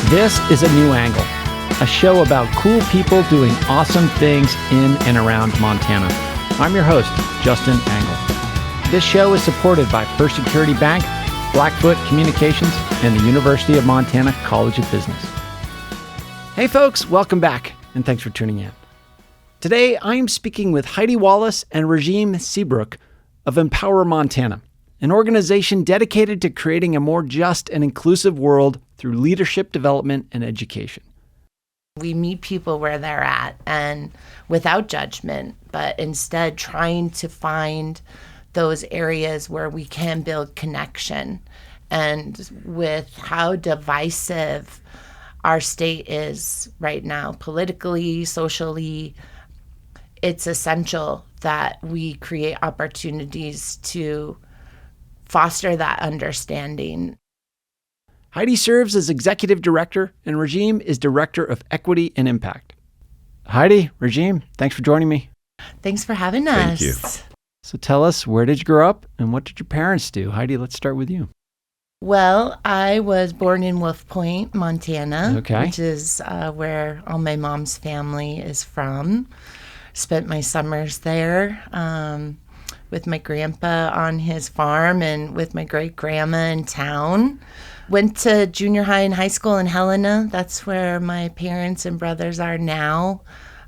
This is A New Angle, a show about cool people doing awesome things in and around Montana. I'm your host, Justin Angle. This show is supported by First Security Bank, Blackfoot Communications, and the University of Montana College of Business. Hey folks, welcome back, and thanks for tuning in. Today, I am speaking with Heidi Wallace and Rajiem Seabrook of EmpowerMT, an organization dedicated to creating a more just and inclusive world through leadership development and education. We meet people where they're at and without judgment, but instead trying to find those areas where we can build connection. And with how divisive our state is right now, politically, socially, it's essential that we create opportunities to foster that understanding. Heidi serves as Executive Director, and Rajiem is Director of Equity and Impact. Heidi, Rajiem, thanks for joining me. Thanks for having us. Thank you. So tell us, where did you grow up and what did your parents do? Heidi, let's start with you. Well, I was born in Wolf Point, Montana, Okay. which is where all my mom's family is from. Spent my summers there with my grandpa on his farm and with my great-grandma in town. Went to junior high and high school in Helena. That's where my parents and brothers are now.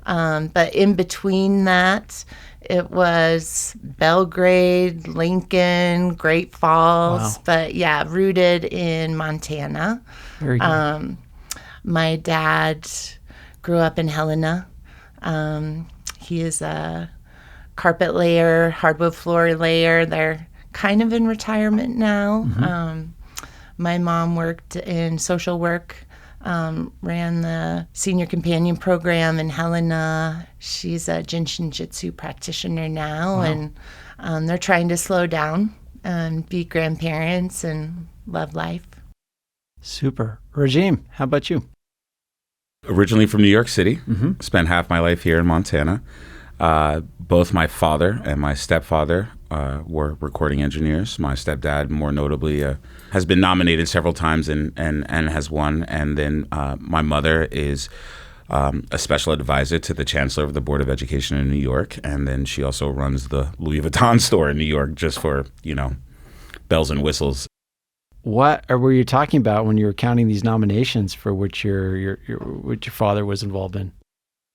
But in between that, it was Belgrade, Lincoln, Great Falls. Wow. But yeah, rooted in Montana. Very good. My dad grew up in Helena. He is a carpet layer, hardwood floor layer. They're kind of in retirement now. Mm-hmm. My mom worked in social work, ran the senior companion program in Helena. She's a Jinshin Jitsu practitioner now, Wow. and they're trying to slow down and be grandparents and love life. Super. Rajiem, how about you? Originally from New York City, Mm-hmm. spent half my life here in Montana. Both my father and my stepfather were recording engineers. My stepdad, more notably, has been nominated several times and has won. And then my mother is a special advisor to the Chancellor of the Board of Education in New York. And then she also runs the Louis Vuitton store in New York, just for, bells and whistles. What were you talking about when you were counting these nominations for which your father was involved in?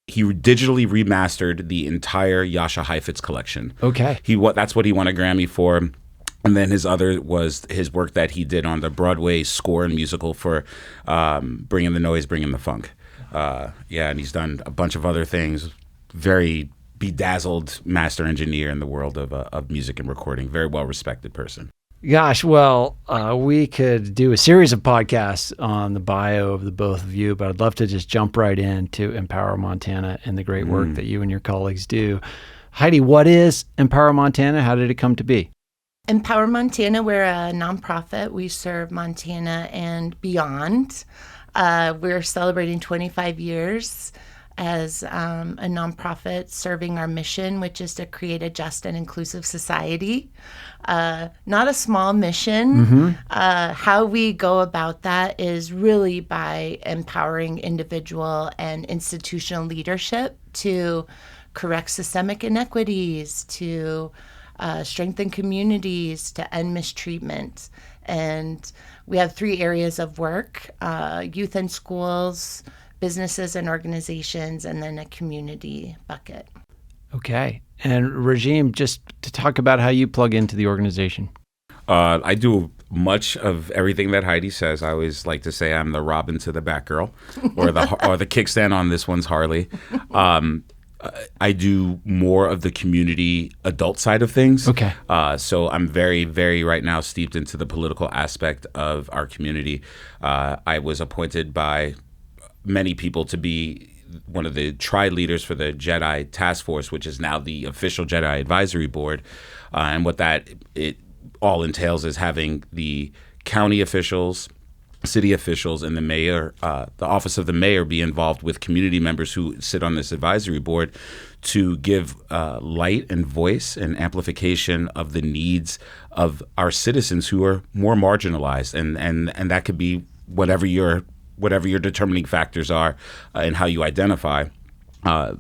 He digitally remastered the entire Jascha Heifetz collection. Okay. That's what he won a Grammy for. And then his other was his work that he did on the Broadway score and musical for Bringing the Noise, Bringing the Funk. And he's done a bunch of other things. Very bedazzled master engineer in the world of music and recording. Very well-respected person. Gosh, well, we could do a series of podcasts on the bio of the both of you, but I'd love to just jump right into EmpowerMT and the great work that you and your colleagues do. Heidi, what is EmpowerMT? How did it come to be? EmpowerMT, we're a nonprofit. We serve Montana and beyond. We're celebrating 25 years as a nonprofit serving our mission, which is to create a just and inclusive society. Not a small mission. Mm-hmm. How we go about that is really by empowering individual and institutional leadership to correct systemic inequities, to strengthen communities, to end mistreatment. And we have 3 areas of work: youth and schools, businesses and organizations, and then a community bucket. Okay. And Rajiem, just to talk about how you plug into the organization. I do much of everything that Heidi says. I always like to say I'm the Robin to the Batgirl, or the kickstand on this one's Harley. I do more of the community adult side of things. Okay. So I'm very, very right now steeped into the political aspect of our community. I was appointed by many people to be one of the tri-leaders for the Jedi Task Force, which is now the official Jedi Advisory Board. And what it all entails is having the county officials, city officials, and the mayor, the office of the mayor, be involved with community members who sit on this advisory board to give light and voice and amplification of the needs of our citizens who are more marginalized. And that could be whatever your whatever your determining factors are and how you identify. A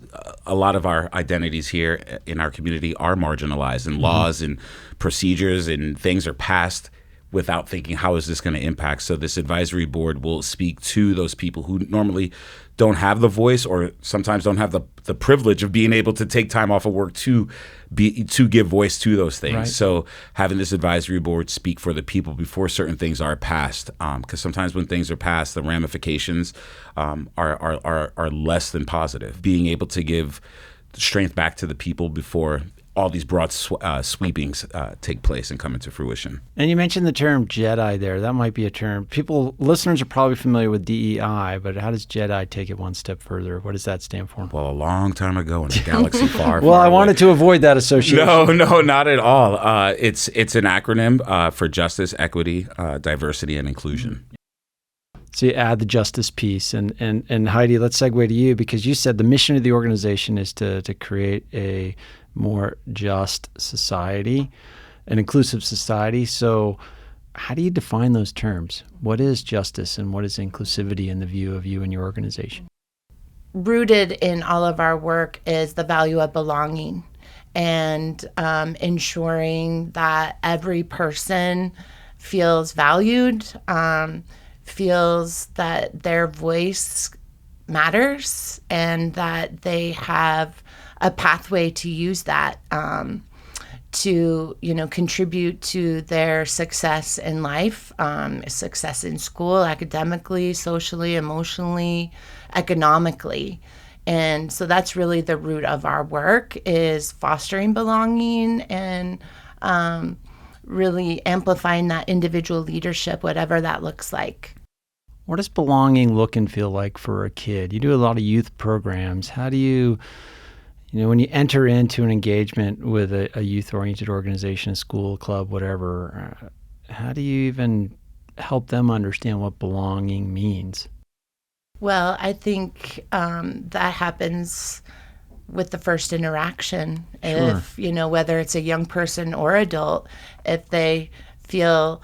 lot of our identities here in our community are marginalized, and laws and procedures and things are passed without thinking, how is this going to impact? So this advisory board will speak to those people who normally don't have the voice, or sometimes don't have the privilege of being able to take time off of work to give voice to those things. Right. So having this advisory board speak for the people before certain things are passed, because sometimes when things are passed, the ramifications are less than positive. Being able to give strength back to the people before all these broad sweepings take place and come into fruition. And you mentioned the term Jedi there. That might be a term. Listeners are probably familiar with DEI, but how does Jedi take it one step further? What does that stand for? Well, a long time ago in a galaxy far, well, far I away. wanted to avoid that association. No, not at all. It's an acronym for justice, equity, diversity, and inclusion. So you add the justice piece. And Heidi, let's segue to you, because you said the mission of the organization is to create a more just society, an inclusive society. So how do you define those terms? What is justice and what is inclusivity in the view of you and your organization? Rooted in all of our work is the value of belonging, and ensuring that every person feels valued, feels that their voice matters, and that they have a pathway to use that to, contribute to their success in life, success in school, academically, socially, emotionally, economically. And so that's really the root of our work, is fostering belonging and really amplifying that individual leadership, whatever that looks like. What does belonging look and feel like for a kid? You do a lot of youth programs. How do you, when you enter into an engagement with a youth-oriented organization, a school, club, whatever, how do you even help them understand what belonging means? Well, I think that happens with the first interaction. Sure. If, whether it's a young person or adult, if they feel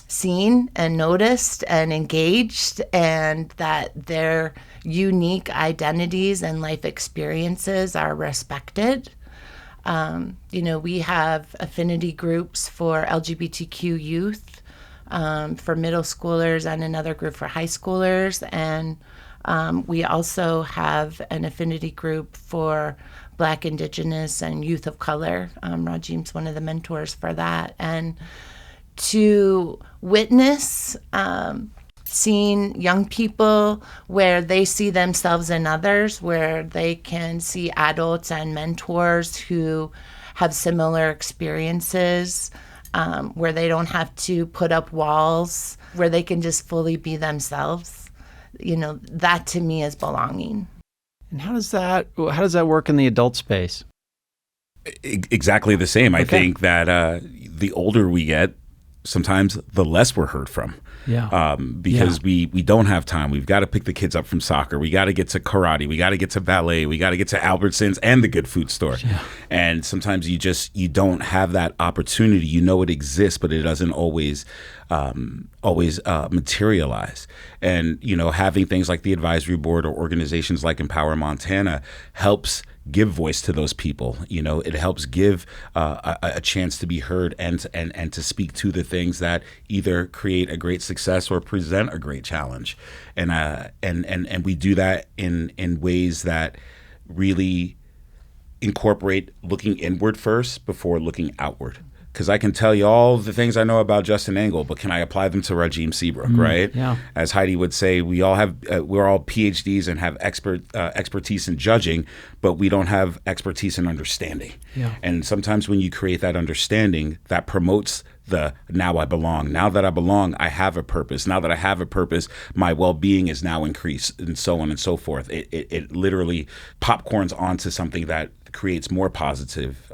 seen and noticed and engaged, and that their unique identities and life experiences are respected. We have affinity groups for LGBTQ youth, for middle schoolers, and another group for high schoolers. And we also have an affinity group for Black, Indigenous, and youth of color. Rajiem's one of the mentors for that. And to witness seeing young people where they see themselves in others, where they can see adults and mentors who have similar experiences, where they don't have to put up walls, where they can just fully be themselves. That to me is belonging. And how does that work in the adult space? Exactly the same. Okay. I think that the older we get, sometimes the less we're heard from. Yeah. Because we don't have time. We've got to pick the kids up from soccer. We got to get to karate. We got to get to ballet. We got to get to Albertsons and the good food store. Yeah. And sometimes you don't have that opportunity. It exists, but it doesn't always materialize. And, having things like the advisory board or organizations like Empower Montana helps give voice to those people. It helps give a chance to be heard and to speak to the things that either create a great success or present a great challenge. And we do that in ways that really incorporate looking inward first before looking outward. Because I can tell you all the things I know about Justin Angle, but can I apply them to Rajiem Seabrook, right? Yeah. As Heidi would say, we're all PhDs and have expertise in judging, but we don't have expertise in understanding. Yeah. And sometimes when you create that understanding, that promotes the now I belong. Now that I belong, I have a purpose. Now that I have a purpose, my well-being is now increased, and so on and so forth. It literally popcorns onto something that creates more positive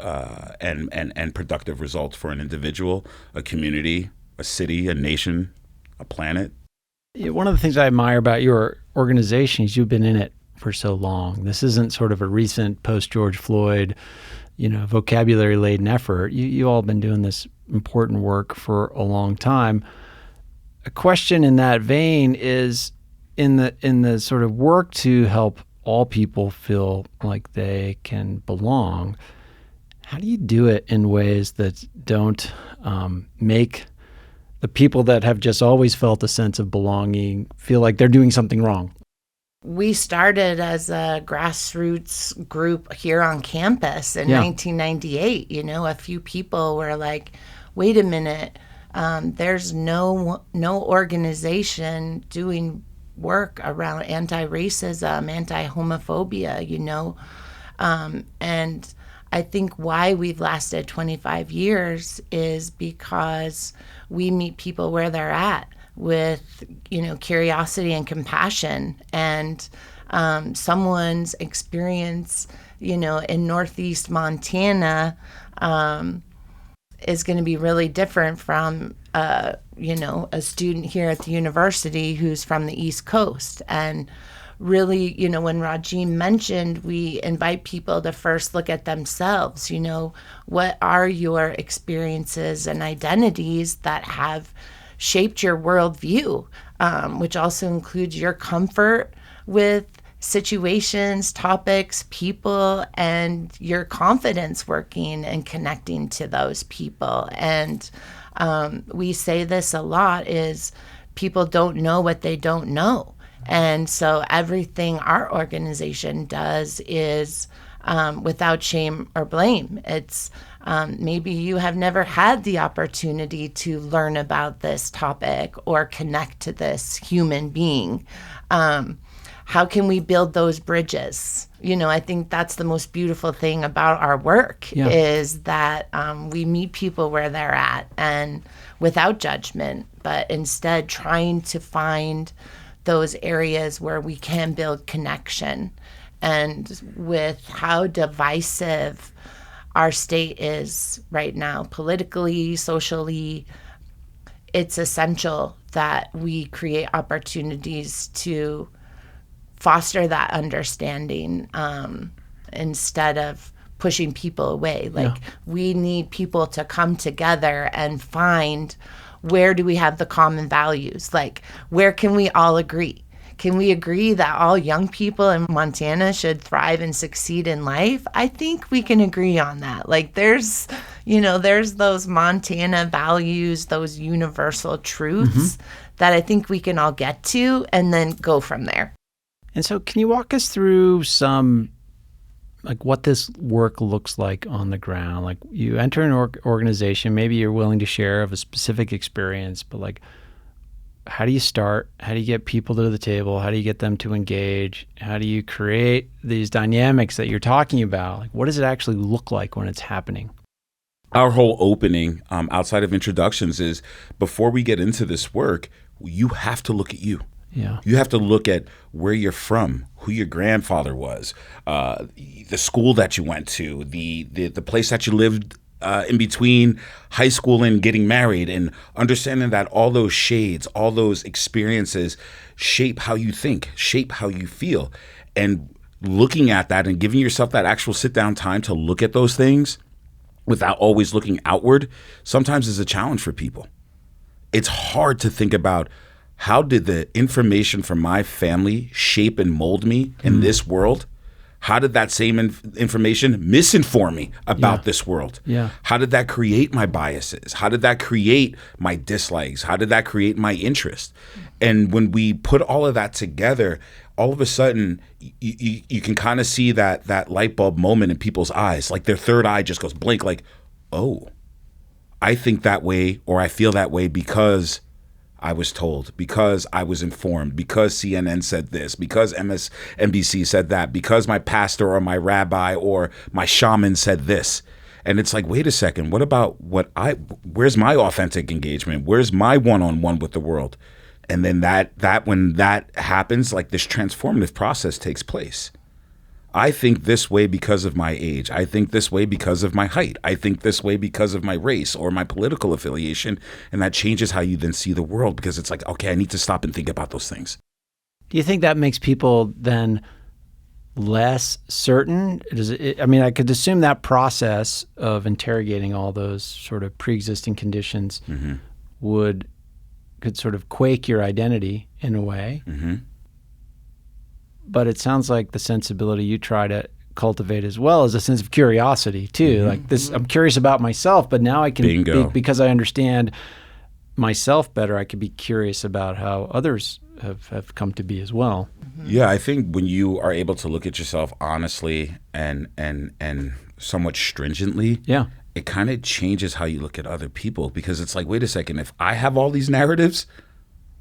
and productive results for an individual, a community, a city, a nation, a planet. One of the things I admire about your organization is you've been in it for so long. This isn't sort of a recent post-George Floyd, vocabulary-laden effort. You all have been doing this important work for a long time. a question in that vein is in the sort of work to help all people feel like they can belong. How do you do it in ways that don't make the people that have just always felt a sense of belonging feel like they're doing something wrong? We started as a grassroots group here on campus in 1998. You know, a few people were like, wait a minute, there's no organization doing work around anti-racism, anti-homophobia, you know. And I think why we've lasted 25 years is because we meet people where they're at with, you know, curiosity and compassion. And someone's experience, you know, in Northeast Montana is going to be really different from, you know, a student here at the university who's from the East Coast. And really, you know, when Rajiem mentioned, we invite people to first look at themselves. You know, what are your experiences and identities that have shaped your worldview, which also includes your comfort with situations, topics, people, and your confidence working and connecting to those people. And we say this a lot is people don't know what they don't know. And so everything our organization does is without shame or blame. It's maybe you have never had the opportunity to learn about this topic or connect to this human being. How can we build those bridges? You know, I think that's the most beautiful thing about our work is that we meet people where they're at and without judgment, but instead trying to find those areas where we can build connection. And with how divisive our state is right now, politically, socially, it's essential that we create opportunities to foster that understanding instead of pushing people away. Like, we need people to come together and find where do we have the common values? Like, where can we all agree? Can we agree that all young people in Montana should thrive and succeed in life? I think we can agree on that. Like, there's those Montana values, those universal truths that I think we can all get to and then go from there. And so can you walk us through some, like, what this work looks like on the ground? Like, you enter an organization, maybe you're willing to share of a specific experience, but like, how do you start? How do you get people to the table? How do you get them to engage? How do you create these dynamics that you're talking about? Like, what does it actually look like when it's happening? Our whole opening, outside of introductions, is before we get into this work, you have to look at you. Yeah. You have to look at where you're from, who your grandfather was, the school that you went to, the place that you lived in between high school and getting married, and understanding that all those shades, all those experiences shape how you think, shape how you feel. And looking at that and giving yourself that actual sit down time to look at those things without always looking outward sometimes is a challenge for people. It's hard to think about, how did the information from my family shape and mold me in this world? How did that same information misinform me about this world? Yeah. How did that create my biases? How did that create my dislikes? How did that create my interest? And when we put all of that together, all of a sudden you can kind of see that light bulb moment in people's eyes, like their third eye just goes blink, like, oh, I think that way, or I feel that way because I was told, because I was informed, because CNN said this, because MSNBC said that, because my pastor or my rabbi or my shaman said this. And it's like, wait a second, what about where's my authentic engagement? Where's my one-on-one with the world? And then that when that happens, like, this transformative process takes place. I think this way because of my age. I think this way because of my height. I think this way because of my race or my political affiliation. And that changes how you then see the world, because it's like, okay, I need to stop and think about those things. Do you think that makes people then less certain? I could assume that process of interrogating all those sort of pre-existing conditions would could sort of quake your identity in a way. Mm-hmm. But it sounds like the sensibility you try to cultivate as well is a sense of curiosity too. Mm-hmm. Like this, I'm curious about myself, but now I can, Bingo. because I understand myself better, I could be curious about how others have come to be as well. Yeah, I think when you are able to look at yourself honestly and somewhat stringently, Yeah. it kind of changes how you look at other people, because it's like, wait a second, if I have all these narratives,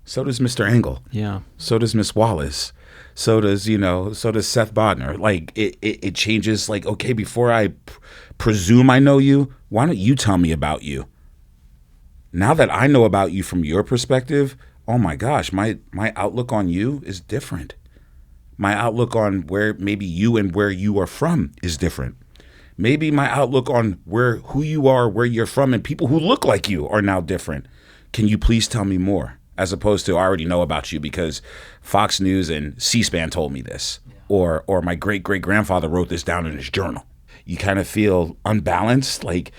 so does Mr. Engel. Yeah. So does Miss Wallace. So does Seth Bodner. Like it changes. Like, okay, before I presume I know you, why don't you tell me about you? Now that I know about you from your perspective, oh my gosh, my outlook on you is different. My outlook on where maybe you and where you are from is different. Maybe my outlook on who you are, where you're from, and people who look like you are now different. Can you please tell me more? As opposed to, I already know about you because Fox News and C-SPAN told me this, or my great-great-grandfather wrote this down in his journal. You kind of feel unbalanced, like,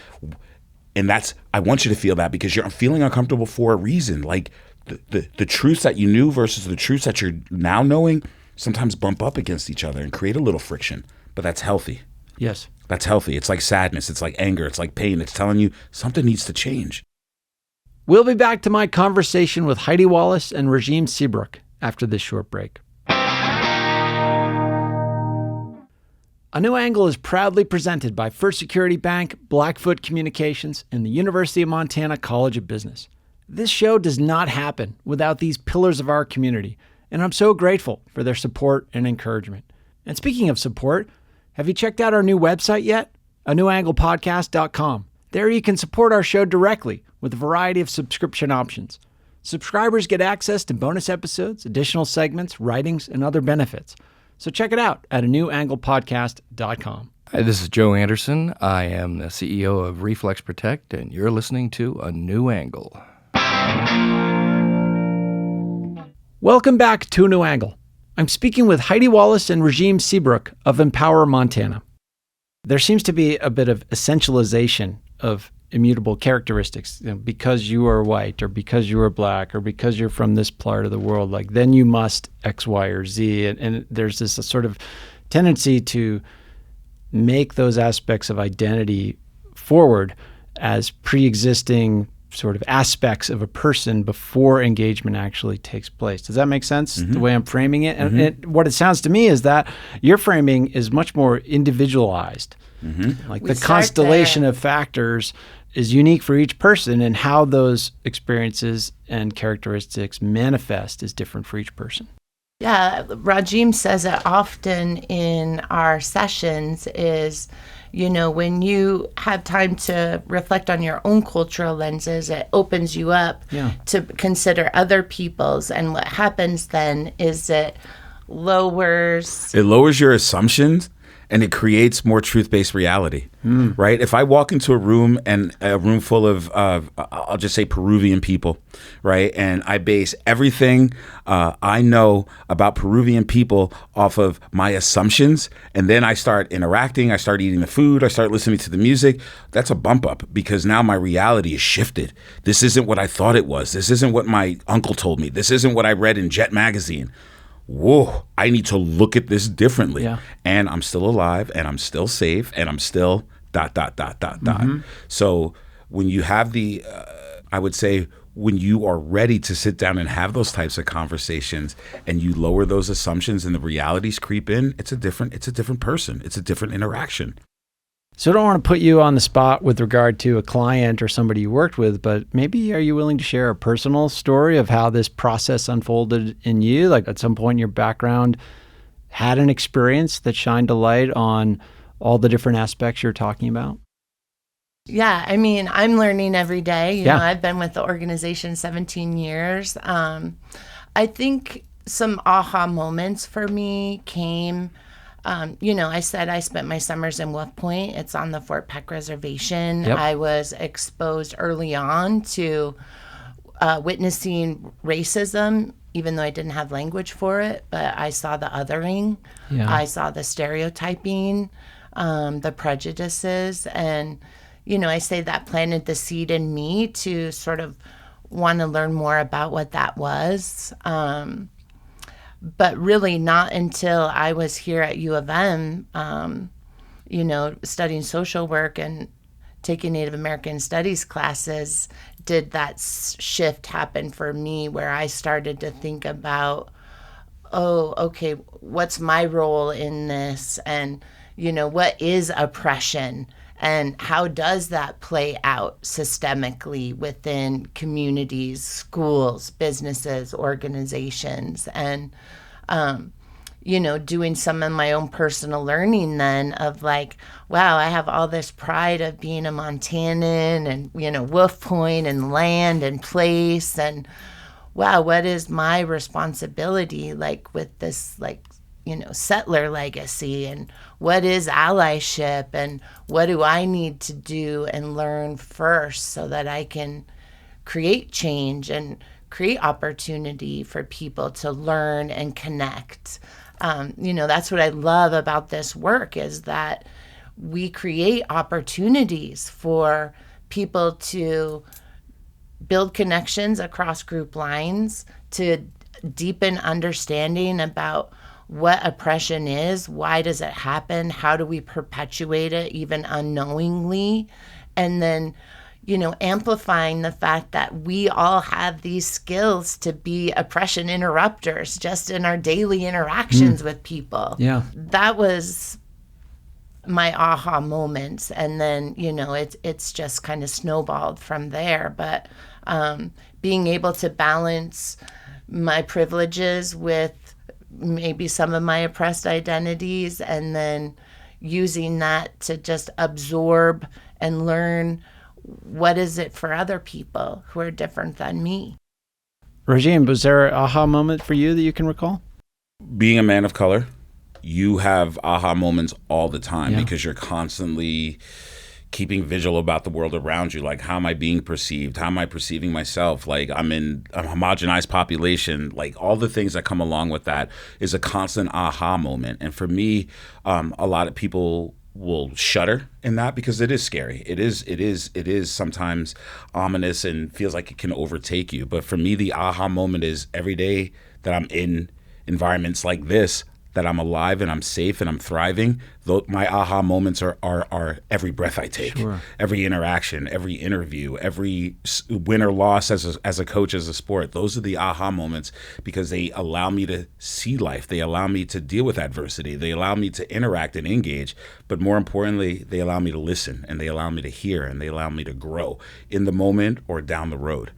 and I want you to feel that because you're feeling uncomfortable for a reason. Like the truths that you knew versus the truths that you're now knowing sometimes bump up against each other and create a little friction, but that's healthy. Yes. That's healthy. It's like sadness. It's like anger. It's like pain. It's telling you something needs to change. We'll be back to my conversation with Heidi Wallace and Rajiem Seabrook after this short break. A New Angle is proudly presented by First Security Bank, Blackfoot Communications, and the University of Montana College of Business. This show does not happen without these pillars of our community, and I'm so grateful for their support and encouragement. And speaking of support, have you checked out our new website yet? anewanglepodcast.com. There you can support our show directly with a variety of subscription options. Subscribers get access to bonus episodes, additional segments, writings, and other benefits. So check it out at anewanglepodcast.com. Hi, this is Joe Anderson. I am the CEO of Reflex Protect, and you're listening to A New Angle. Welcome back to A New Angle. I'm speaking with Heidi Wallace and Rajiem Seabrook of Empower Montana. There seems to be a bit of essentialization of immutable characteristics. Because you are white, or because you are black, or because you're from this part of the world, like then you must X, Y, or Z. And there's this sort of tendency to make those aspects of identity forward as pre-existing sort of aspects of a person before engagement actually takes place. Does that make sense, the way I'm framing it? And what it sounds to me is that your framing is much more individualized. Like the constellation of factors is unique for each person, and how those experiences and characteristics manifest is different for each person. Yeah, Rajiem says it often in our sessions is, when you have time to reflect on your own cultural lenses, it opens you up to consider other people's. And what happens then is it lowers your assumptions, and it creates more truth-based reality, right? If I walk into a room full of, I'll just say Peruvian people, right? And I base everything I know about Peruvian people off of my assumptions, and then I start interacting, I start eating the food, I start listening to the music, that's a bump up, because now my reality is shifted. This isn't what I thought it was. This isn't what my uncle told me. This isn't what I read in Jet magazine. Whoa, I need to look at this differently. Yeah. And I'm still alive, and I'm still safe, and I'm still ... So when you have I would say when you are ready to sit down and have those types of conversations, and you lower those assumptions and the realities creep in, it's a different person. It's a different interaction. So I don't want to put you on the spot with regard to a client or somebody you worked with, but maybe are you willing to share a personal story of how this process unfolded in you? Like at some point in your background had an experience that shined a light on all the different aspects you're talking about? Yeah, I mean, I'm learning every day. You know, Yeah. I've been with the organization 17 years. I think some aha moments for me came, I said I spent my summers in Wolf Point. It's on the Fort Peck Reservation. Yep. I was exposed early on to witnessing racism, even though I didn't have language for it. But I saw the othering. Yeah. I saw the stereotyping, the prejudices. And, I say that planted the seed in me to sort of want to learn more about what that was. But really not until I was here at U of M, studying social work and taking Native American studies classes, did that shift happen for me, where I started to think about, oh, okay, what's my role in this? And, what is oppression? And how does that play out systemically within communities, schools, businesses, organizations? And, doing some of my own personal learning then of like, wow, I have all this pride of being a Montanan and, Wolf Point and land and place. And wow, what is my responsibility like with this, settler legacy, and what is allyship, and what do I need to do and learn first so that I can create change and create opportunity for people to learn and connect. That's what I love about this work, is that we create opportunities for people to build connections across group lines, to deepen understanding about what oppression is, why does it happen, how do we perpetuate it even unknowingly, and then amplifying the fact that we all have these skills to be oppression interrupters just in our daily interactions with people. Yeah. That was my aha moments. And then, it's just kind of snowballed from there. But being able to balance my privileges with maybe some of my oppressed identities, and then using that to just absorb and learn what is it for other people who are different than me. Rajiem, was there an aha moment for you that you can recall? Being a man of color, you have aha moments all the time, Yeah. because you're constantly keeping vigil about the world around you. Like, how am I being perceived? How am I perceiving myself? Like, I'm in a homogenized population. Like, all the things that come along with that is a constant aha moment. And for me, a lot of people will shudder in that, because it is scary. It is sometimes ominous and feels like it can overtake you. But for me, the aha moment is every day that I'm in environments like this, that I'm alive and I'm safe and I'm thriving. My aha moments are every breath I take, Sure. every interaction, every interview, every win or loss as a coach, as a sport. Those are the aha moments, because they allow me to see life. They allow me to deal with adversity. They allow me to interact and engage. But more importantly, they allow me to listen, and they allow me to hear, and they allow me to grow in the moment or down the road.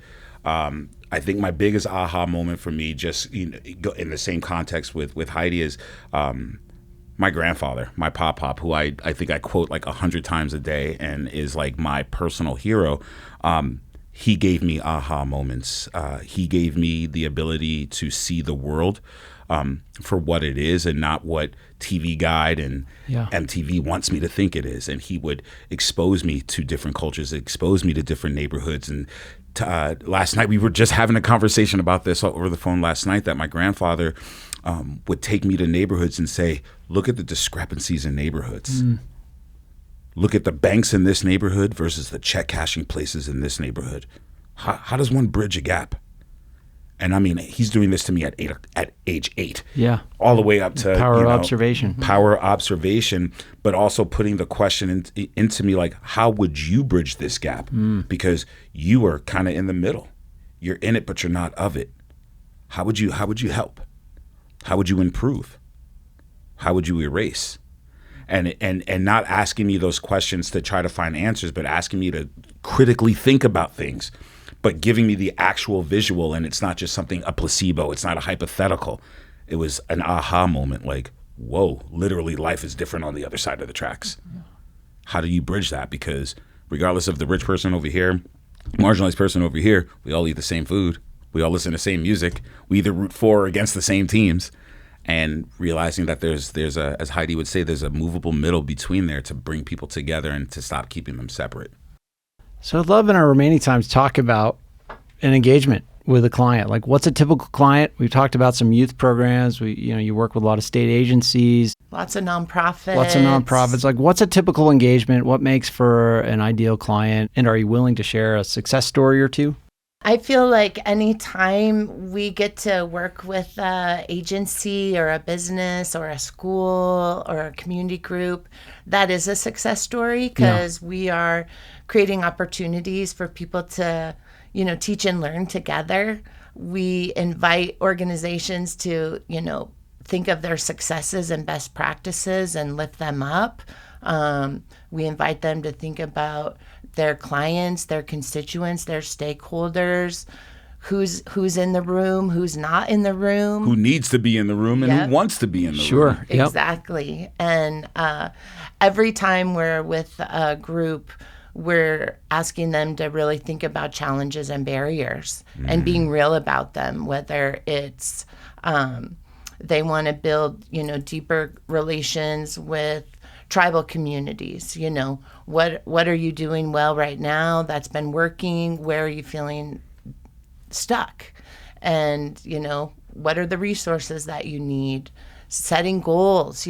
I think my biggest aha moment for me, just in the same context with Heidi, is my grandfather, my pop, who I think I quote like 100 times a day and is like my personal hero. He gave me aha moments. He gave me the ability to see the world for what it is, and not what TV Guide and MTV wants me to think it is. And he would expose me to different cultures, expose me to different neighborhoods. And last night, we were just having a conversation about this over the phone last night, that my grandfather would take me to neighborhoods and say, look at the discrepancies in neighborhoods. Look at the banks in this neighborhood versus the check cashing places in this neighborhood. How does one bridge a gap? And I mean, he's doing this to me at age 8. Yeah. All the way up to observation. Power observation, but also putting the question into me, like, how would you bridge this gap? Because you are kind of in the middle. You're in it, but you're not of it. How would you help? How would you improve? How would you erase? And not asking me those questions to try to find answers, but asking me to critically think about things, but giving me the actual visual. And it's not just a placebo. It's not a hypothetical. It was an aha moment, like, whoa, literally life is different on the other side of the tracks. How do you bridge that? Because regardless of the rich person over here, marginalized person over here, we all eat the same food. We all listen to the same music. We either root for or against the same teams. And realizing that there's a, as Heidi would say, there's a movable middle between there to bring people together and to stop keeping them separate. So I'd love in our remaining time to talk about an engagement with a client. Like, what's a typical client? We've talked about some youth programs. You work with a lot of state agencies. Lots of nonprofits. Like, what's a typical engagement? What makes for an ideal client? And are you willing to share a success story or two? I feel like anytime we get to work with an agency or a business or a school or a community group, that is a success story, because we are creating opportunities for people to, teach and learn together. We invite organizations to, think of their successes and best practices and lift them up. We invite them to think about their clients, their constituents, their stakeholders, who's in the room, who's not in the room. Who needs to be in the room and who wants to be in the room. Sure. Yep. Exactly. And every time we're with a group, we're asking them to really think about challenges and barriers and being real about them, whether it's they want to build, deeper relations with tribal communities. What are you doing well right now that's been working? Where are you feeling stuck? And, what are the resources that you need? Setting goals,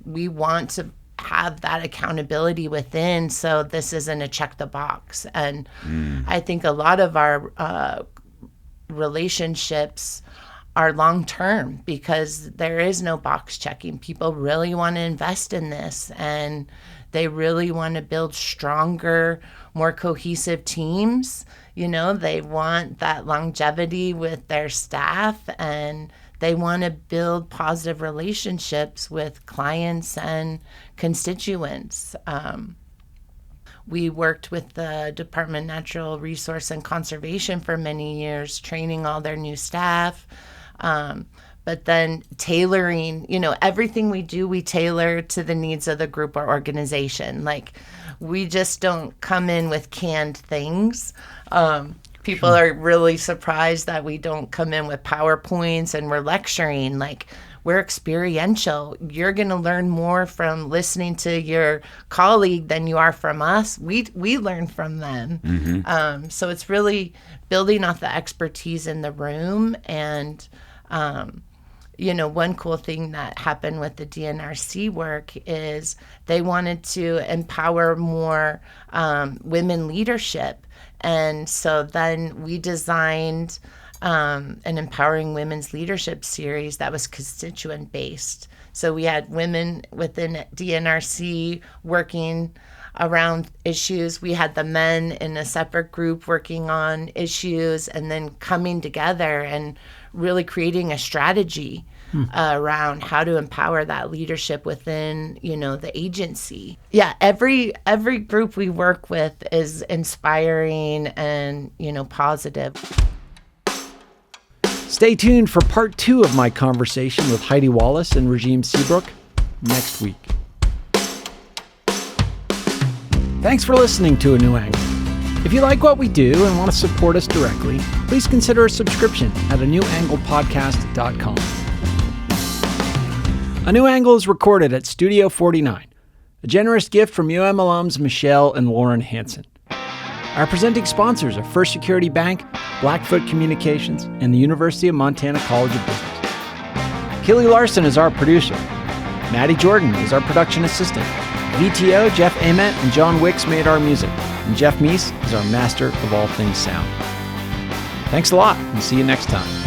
we want to have that accountability within, so this isn't a check the box. And I think a lot of our relationships are long-term because there is no box checking. People really want to invest in this, and they really want to build stronger, more cohesive teams. They want that longevity with their staff, and they want to build positive relationships with clients and constituents. We worked with the Department of Natural Resource and Conservation for many years, training all their new staff. But then tailoring, everything we do, we tailor to the needs of the group or organization. Like, we just don't come in with canned things. People are really surprised that we don't come in with PowerPoints and we're lecturing. Like, we're experiential. You're going to learn more from listening to your colleague than you are from us. We learn from them. So it's really building off the expertise in the room. And one cool thing that happened with the DNRC work is they wanted to empower more women leadership. And so then we designed an Empowering Women's Leadership series that was constituent based. So we had women within DNRC working around issues. We had the men in a separate group working on issues, and then coming together and really creating a strategy around how to empower that leadership within, the agency. Yeah, every group we work with is inspiring and, positive. Stay tuned for part 2 of my conversation with Heidi Wallace and Rajiem Seabrook next week. Thanks for listening to A New Angle. If you like what we do and want to support us directly, please consider a subscription at anewanglepodcast.com. A New Angle is recorded at Studio 49, a generous gift from UM alums Michelle and Lauren Hansen. Our presenting sponsors are First Security Bank, Blackfoot Communications, and the University of Montana College of Business. Keely Larson is our producer. Maddie Jordan is our production assistant. VTO, Jeff Ament, and John Wicks made our music. And Jeff Meese is our master of all things sound. Thanks a lot, and see you next time.